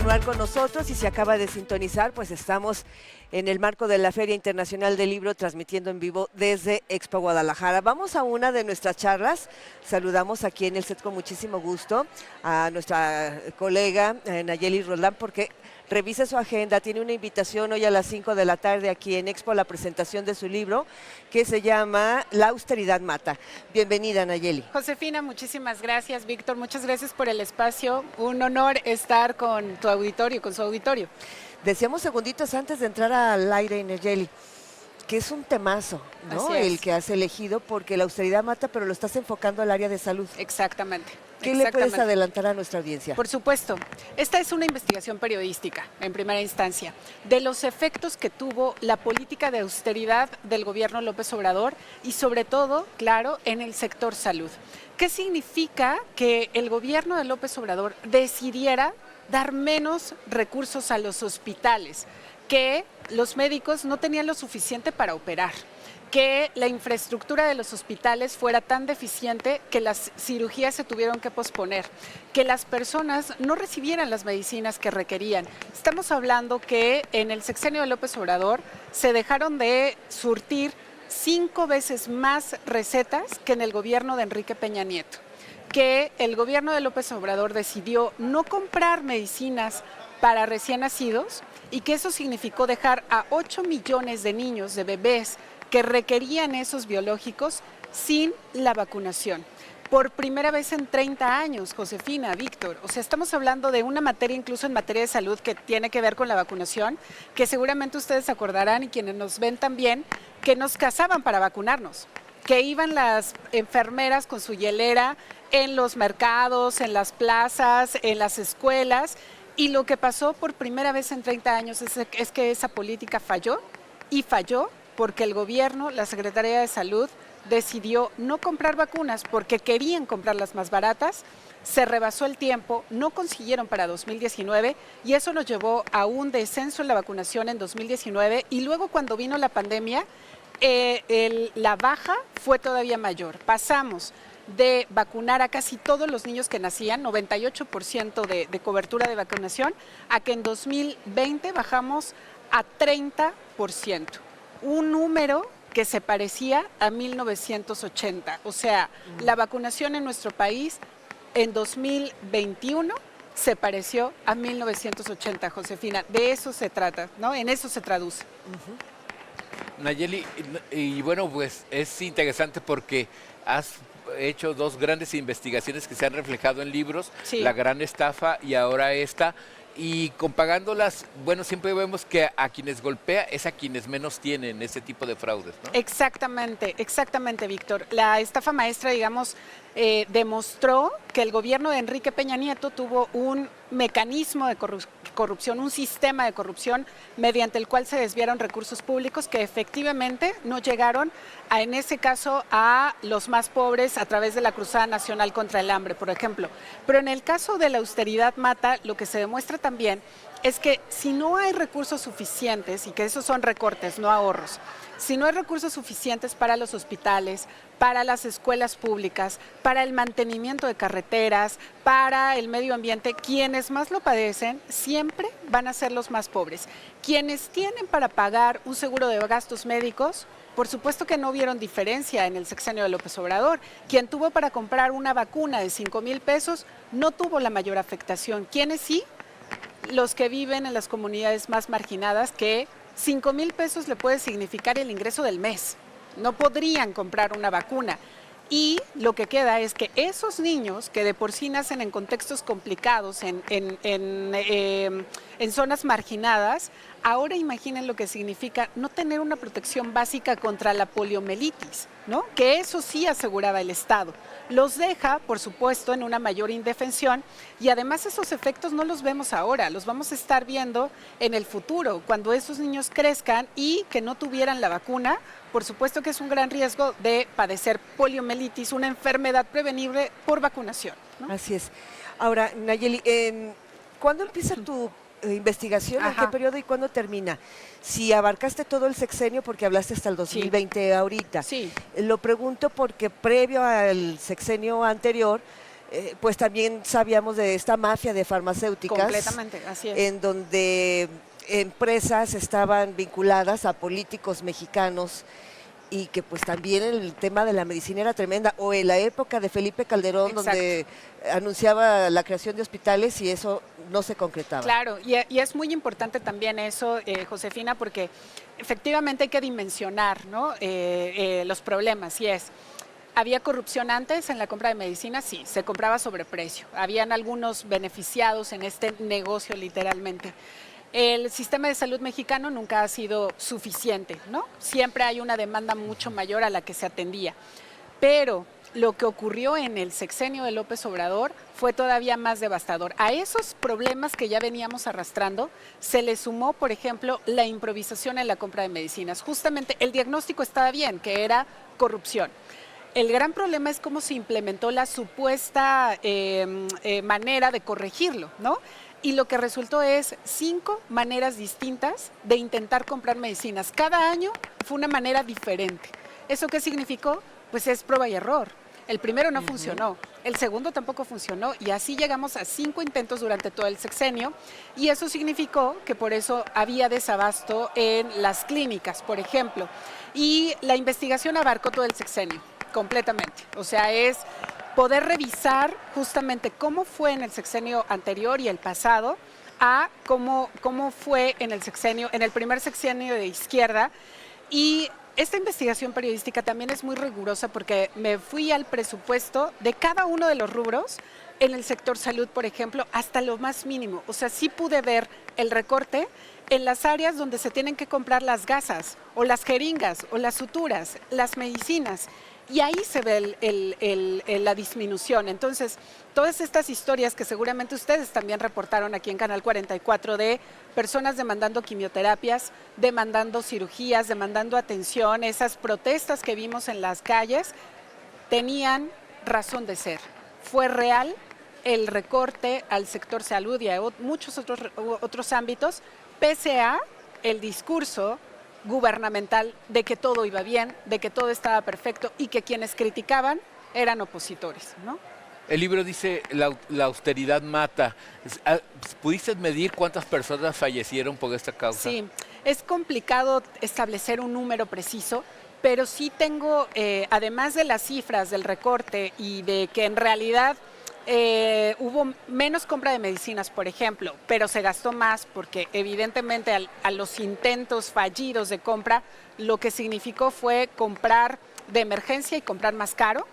Continuar con nosotros y se acaba de sintonizar, pues estamos en el marco de la Feria Internacional del Libro transmitiendo en vivo desde Expo Guadalajara. Vamos a una de nuestras charlas. Saludamos aquí en el set con muchísimo gusto a nuestra colega Nayeli Roldán porque revise su agenda. Tiene una invitación hoy a las 5 de la tarde aquí en Expo a la presentación de su libro que se llama La austeridad mata. Bienvenida, Nayeli. Josefina, muchísimas gracias. Víctor, muchas gracias por el espacio. Un honor estar con tu auditorio, con su auditorio. Decíamos segunditos antes de entrar al aire, Nayeli, que es un temazo, ¿no? El que has elegido porque la austeridad mata, pero lo estás enfocando al área de salud. Exactamente. ¿Qué le puedes adelantar a nuestra audiencia? Por supuesto. Esta es una investigación periodística, en primera instancia, de los efectos que tuvo la política de austeridad del gobierno López Obrador y sobre todo, claro, en el sector salud. ¿Qué significa que el gobierno de López Obrador decidiera dar menos recursos a los hospitales, que los médicos no tenían lo suficiente para operar, que la infraestructura de los hospitales fuera tan deficiente que las cirugías se tuvieron que posponer, que las personas no recibieran las medicinas que requerían? Estamos hablando que en el sexenio de López Obrador se dejaron de surtir 5 veces más recetas que en el gobierno de Enrique Peña Nieto, que el gobierno de López Obrador decidió no comprar medicinas para recién nacidos y que eso significó dejar a 8 millones de niños, de bebés, que requerían esos biológicos sin la vacunación. Por primera vez en 30 años, Josefina, Víctor. O sea, estamos hablando de una materia, incluso en materia de salud, que tiene que ver con la vacunación, que seguramente ustedes se acordarán y quienes nos ven también, que nos casaban para vacunarnos, que iban las enfermeras con su hielera en los mercados, en las plazas, en las escuelas, y lo que pasó por primera vez en 30 años es que esa política falló, y falló porque el gobierno, la Secretaría de Salud, decidió no comprar vacunas porque querían comprarlas más baratas, se rebasó el tiempo, no consiguieron para 2019 y eso nos llevó a un descenso en la vacunación en 2019 y luego cuando vino la pandemia, la baja fue todavía mayor. Pasamos de vacunar a casi todos los niños que nacían, 98% de cobertura de vacunación, a que en 2020 bajamos a 30%. Un número que se parecía a 1980. O sea, la vacunación en nuestro país en 2021 se pareció a 1980, Josefina. De eso se trata, ¿no? En eso se traduce. Nayeli, y bueno, pues es interesante porque has hecho 2 grandes investigaciones que se han reflejado en libros, Sí. La gran estafa y ahora esta, y comparándolas, bueno, siempre vemos que a quienes golpea es a quienes menos tienen ese tipo de fraudes, ¿no? Exactamente, exactamente, Víctor. La estafa maestra, digamos, demostró que el gobierno de Enrique Peña Nieto tuvo un mecanismo de corrupción, un sistema de corrupción mediante el cual se desviaron recursos públicos que efectivamente no llegaron, en ese caso, a los más pobres a través de la Cruzada Nacional contra el Hambre, por ejemplo. Pero en el caso de la austeridad mata, lo que se demuestra también es que si no hay recursos suficientes, y que esos son recortes, no ahorros, si no hay recursos suficientes para los hospitales, para las escuelas públicas, para el mantenimiento de carreteras, para el medio ambiente, quienes más lo padecen siempre van a ser los más pobres. Quienes tienen para pagar un seguro de gastos médicos, por supuesto que no vieron diferencia en el sexenio de López Obrador. Quien tuvo para comprar una vacuna de 5,000 pesos no tuvo la mayor afectación. ¿Quiénes sí? Los que viven en las comunidades más marginadas, que 5,000 pesos le puede significar el ingreso del mes. No podrían comprar una vacuna. Y lo que queda es que esos niños que de por sí nacen en contextos complicados, en zonas marginadas, ahora imaginen lo que significa no tener una protección básica contra la poliomielitis, ¿no? Que eso sí aseguraba el Estado. Los deja, por supuesto, en una mayor indefensión y además esos efectos no los vemos ahora, los vamos a estar viendo en el futuro, cuando esos niños crezcan y que no tuvieran la vacuna. Por supuesto que es un gran riesgo de padecer poliomielitis, una enfermedad prevenible por vacunación, ¿no? Así es. Ahora, Nayeli, ¿cuándo empieza tu investigación? ¿En qué periodo y cuándo termina? Si abarcaste todo el sexenio, porque hablaste hasta el 2020 ahorita. Sí. Lo pregunto porque previo al sexenio anterior, pues también sabíamos de esta mafia de farmacéuticas. Completamente, así es. En donde empresas estaban vinculadas a políticos mexicanos y que pues también el tema de la medicina era tremenda, o en la época de Felipe Calderón, Exacto. donde anunciaba la creación de hospitales y eso no se concretaba. Claro, y es muy importante también eso, Josefina, porque efectivamente hay que dimensionar, ¿no? Los problemas, y ¿había corrupción antes en la compra de medicinas? Sí, se compraba sobreprecio. Habían algunos beneficiados en este negocio literalmente. El sistema de salud mexicano nunca ha sido suficiente, ¿no? Siempre hay una demanda mucho mayor a la que se atendía. Pero lo que ocurrió en el sexenio de López Obrador fue todavía más devastador. A esos problemas que ya veníamos arrastrando se le sumó, por ejemplo, la improvisación en la compra de medicinas. Justamente el diagnóstico estaba bien, que era corrupción. El gran problema es cómo se implementó la supuesta manera de corregirlo, ¿no? Y lo que resultó es 5 maneras distintas de intentar comprar medicinas. Cada año fue una manera diferente. ¿Eso qué significó? Pues es prueba y error. El primero no funcionó, el segundo tampoco funcionó y así llegamos a 5 intentos durante todo el sexenio y eso significó que por eso había desabasto en las clínicas, por ejemplo. Y la investigación abarcó todo el sexenio, completamente. O sea, es poder revisar justamente cómo fue en el sexenio anterior y el pasado a cómo fue en el primer sexenio de izquierda. Y esta investigación periodística también es muy rigurosa porque me fui al presupuesto de cada uno de los rubros en el sector salud, por ejemplo, hasta lo más mínimo. O sea, sí pude ver el recorte en las áreas donde se tienen que comprar las gasas o las jeringas o las suturas, las medicinas. Y ahí se ve la disminución. Entonces, todas estas historias que seguramente ustedes también reportaron aquí en Canal 44 de personas demandando quimioterapias, demandando cirugías, demandando atención, esas protestas que vimos en las calles, tenían razón de ser. Fue real el recorte al sector salud y a muchos otros ámbitos, pese a el discurso gubernamental de que todo iba bien, de que todo estaba perfecto y que quienes criticaban eran opositores, ¿no? El libro dice la austeridad mata. ¿Pudiste medir cuántas personas fallecieron por esta causa? Sí, es complicado establecer un número preciso, pero sí tengo, además de las cifras del recorte y de que en realidad hubo menos compra de medicinas, por ejemplo, pero se gastó más porque evidentemente a los intentos fallidos de compra lo que significó fue comprar de emergencia y comprar más caro,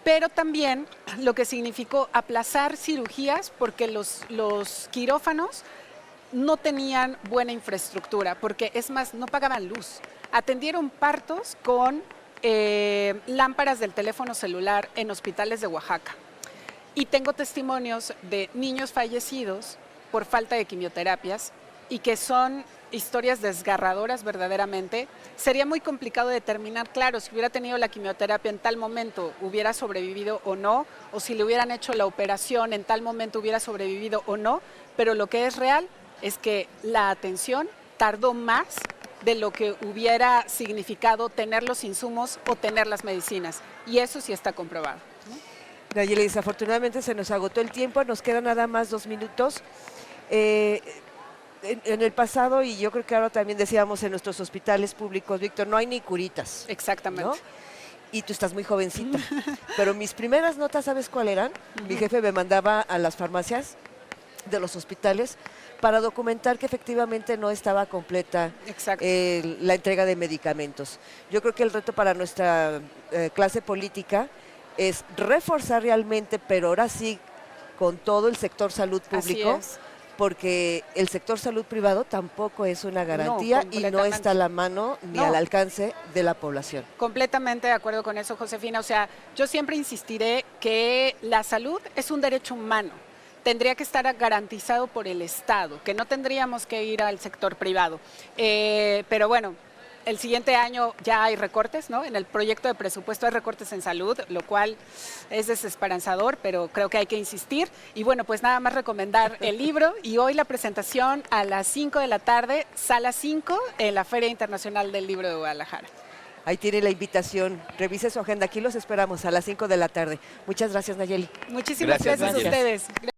pero también lo que significó aplazar cirugías porque los quirófanos no tenían buena infraestructura, porque es más, no pagaban luz. Atendieron partos con lámparas del teléfono celular en hospitales de Oaxaca. Y tengo testimonios de niños fallecidos por falta de quimioterapias y que son historias desgarradoras verdaderamente. Sería muy complicado determinar, claro, si hubiera tenido la quimioterapia en tal momento hubiera sobrevivido o no, o si le hubieran hecho la operación en tal momento hubiera sobrevivido o no, pero lo que es real es que la atención tardó más de lo que hubiera significado tener los insumos o tener las medicinas, y eso sí está comprobado. Nayeli, desafortunadamente se nos agotó el tiempo, nos quedan nada más 2 minutos. En el pasado, y yo creo que ahora también decíamos en nuestros hospitales públicos, Víctor, no hay ni curitas. Exactamente. ¿No? Y tú estás muy jovencita. Pero mis primeras notas, ¿sabes cuál eran? Mi jefe me mandaba a las farmacias de los hospitales para documentar que efectivamente no estaba completa la entrega de medicamentos. Yo creo que el reto para nuestra clase política es reforzar realmente, pero ahora sí con todo el sector salud público, porque el sector salud privado tampoco es una garantía y no está a la mano ni al alcance de la población. Completamente de acuerdo con eso, Josefina. O sea, yo siempre insistiré que la salud es un derecho humano. Tendría que estar garantizado por el Estado, que no tendríamos que ir al sector privado. Pero bueno, el siguiente año ya hay recortes, ¿no? En el proyecto de presupuesto hay recortes en salud, lo cual es desesperanzador, pero creo que hay que insistir. Y bueno, pues nada más recomendar el libro y hoy la presentación a las 5 de la tarde, sala 5, en la Feria Internacional del Libro de Guadalajara. Ahí tiene la invitación. Revise su agenda. Aquí los esperamos a las 5 de la tarde. Muchas gracias, Nayeli. Muchísimas Gracias, gracias a Nayeli. ustedes.